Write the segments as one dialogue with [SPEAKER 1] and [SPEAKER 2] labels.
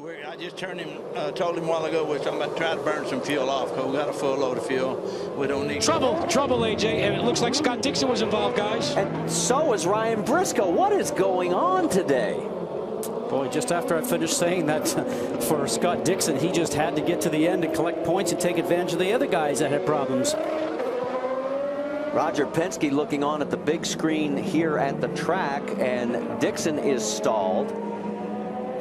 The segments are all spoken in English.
[SPEAKER 1] I just told him a while ago we're talking about trying to burn some fuel off because we got a full load of fuel. We don't need
[SPEAKER 2] trouble, AJ, and it looks like Scott Dixon was involved, guys.
[SPEAKER 3] And so is Ryan Briscoe. What is going on today?
[SPEAKER 4] Boy, just after I finished saying that for Scott Dixon, he just had to get to the end and collect points and take advantage of the other guys that had problems.
[SPEAKER 3] Roger Penske looking on at the big screen here at the track, and Dixon is stalled.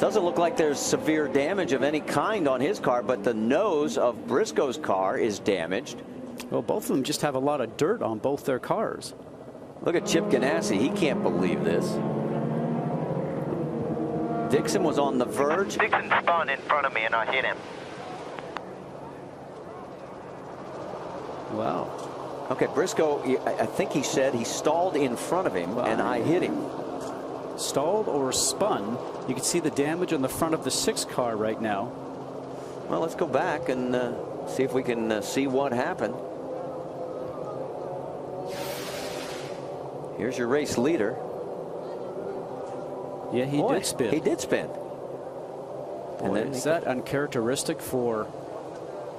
[SPEAKER 3] Doesn't look like there's severe damage of any kind on his car, but the nose of Briscoe's car is damaged.
[SPEAKER 4] Well, both of them just have a lot of dirt on both their cars.
[SPEAKER 3] Look at Chip Ganassi. He can't believe this. Dixon was on the verge.
[SPEAKER 5] Dixon spun in front of me and I hit him.
[SPEAKER 3] Wow. Okay, Briscoe, I think he said he stalled in front of him and I hit him.
[SPEAKER 4] Stalled or spun. You can see the damage on the front of the 6 car right now.
[SPEAKER 3] Well, let's go back and see if we can see what happened. Here's your race leader.
[SPEAKER 4] Yeah, he did spin.
[SPEAKER 3] He did spin.
[SPEAKER 4] Boy,
[SPEAKER 3] and then
[SPEAKER 4] is that uncharacteristic for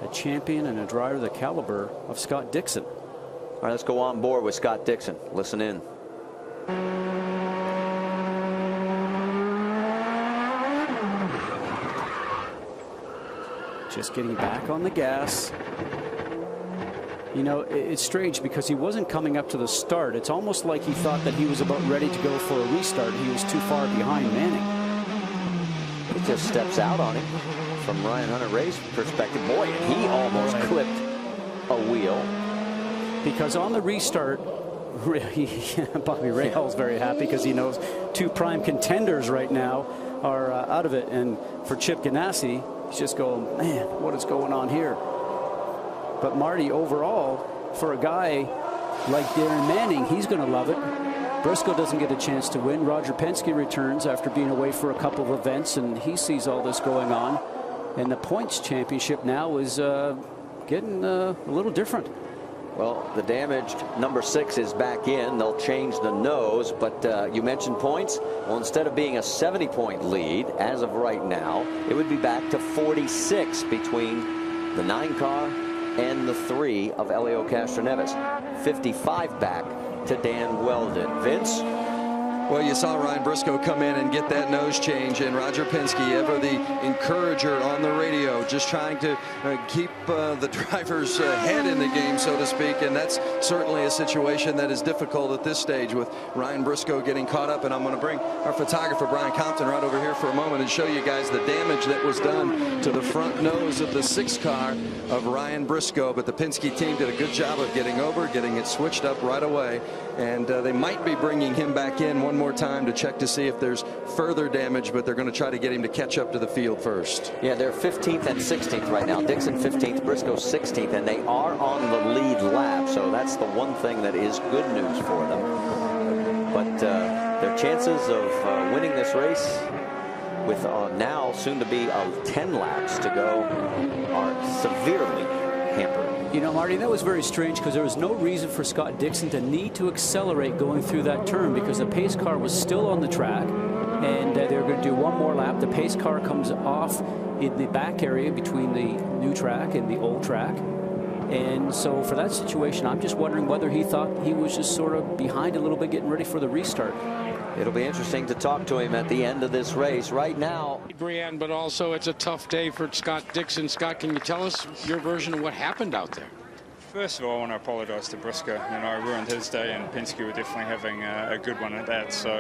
[SPEAKER 4] a champion and a driver the caliber of Scott Dixon?
[SPEAKER 3] All right, let's go on board with Scott Dixon. Listen in.
[SPEAKER 4] Just getting back on the gas. You know, it's strange because he wasn't coming up to the start. It's almost like he thought that he was about ready to go for a restart. He was too far behind Manning.
[SPEAKER 3] He just steps out on him from Ryan Hunter-Reay's perspective. Boy, he almost clipped a wheel.
[SPEAKER 4] Because on the restart, Bobby Rahal's very happy because he knows 2 prime contenders right now are out of it. And for Chip Ganassi, he's just going, man, what is going on here? But Marty, overall, for a guy like Darren Manning, he's going to love it. Briscoe doesn't get a chance to win. Roger Penske returns after being away for a couple of events, and he sees all this going on. And the points championship now is getting a little different.
[SPEAKER 3] Well, the damaged number 6 is back in. They'll change the nose, but you mentioned points. Well, instead of being a 70-point lead as of right now, it would be back to 46 between the 9 car and the 3 of Elio Castroneves. 55 back to Dan Weldon. Vince?
[SPEAKER 6] Well, you saw Ryan Briscoe come in and get that nose change, and Roger Penske, ever the encourager on the radio, just trying to keep the driver's head in the game, so to speak, and that's certainly a situation that is difficult at this stage with Ryan Briscoe getting caught up. And I'm going to bring our photographer Brian Compton right over here for a moment and show you guys the damage that was done to the front nose of the 6 car of Ryan Briscoe. But the Penske team did a good job of getting over, getting it switched up right away, and they might be bringing him back in one more time to check to see if there's further damage, but they're going to try to get him to catch up to the field first.
[SPEAKER 3] Yeah, they're 15th and 16th right now. Dixon 15th, Briscoe 16th, and they are on the lead lap, so that's the one thing that is good news for them. But their chances of winning this race with now soon to be 10 laps to go are severely hampered.
[SPEAKER 4] You know, Marty, that was very strange because there was no reason for Scott Dixon to need to accelerate going through that turn because the pace car was still on the track, and they were going to do one more lap. The pace car comes off in the back area between the new track and the old track. And so for that situation, I'm just wondering whether he thought he was just sort of behind a little bit getting ready for the restart.
[SPEAKER 3] It'll be interesting to talk to him at the end of this race. Right now,
[SPEAKER 2] Brienne, but also it's a tough day for Scott Dixon. Scott, can you tell us your version of what happened out there?
[SPEAKER 7] First of all, I want to apologize to Briscoe. You know, I ruined his day, and Penske were definitely having a good one at that. So,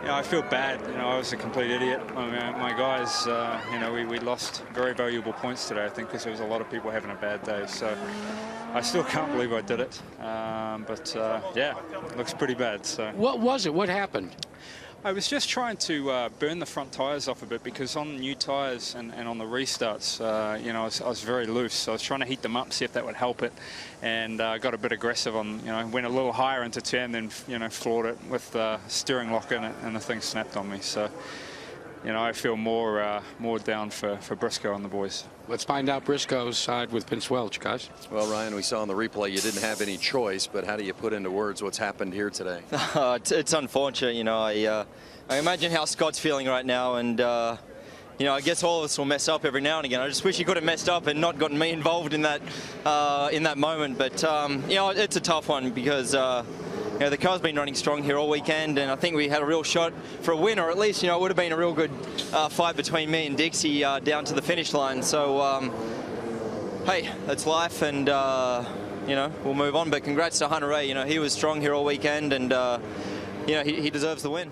[SPEAKER 7] you know, I feel bad. You know, I was a complete idiot. I mean, my guys, you know, we lost very valuable points today, I think, because there was a lot of people having a bad day. So I still can't believe I did it. Yeah, it looks pretty bad. So
[SPEAKER 2] what was it? What happened?
[SPEAKER 7] I was just trying to burn the front tires off a bit because on new tires and on the restarts, you know, I was very loose. So I was trying to heat them up, see if that would help it, and got a bit aggressive on, you know, went a little higher into turn, then, you know, floored it with the steering lock in it, and the thing snapped on me. So, you know, I feel more down for Briscoe and the boys.
[SPEAKER 2] Let's find out Briscoe's side with Vince Welch, guys.
[SPEAKER 6] Well, Ryan, we saw on the replay you didn't have any choice, but how do you put into words what's happened here today?
[SPEAKER 8] It's unfortunate, you know. I imagine how Scott's feeling right now, and you you know, I guess all of us will mess up every now and again. I just wish he could have messed up and not gotten me involved in that moment. But you know, it's a tough one because you know, the car's been running strong here all weekend, and I think we had a real shot for a win, or at least, you know, it would have been a real good fight between me and Dixie down to the finish line. So hey, that's life, and you know, we'll move on. But congrats to Hunter-Reay. You know, he was strong here all weekend, and you know, he deserves the win.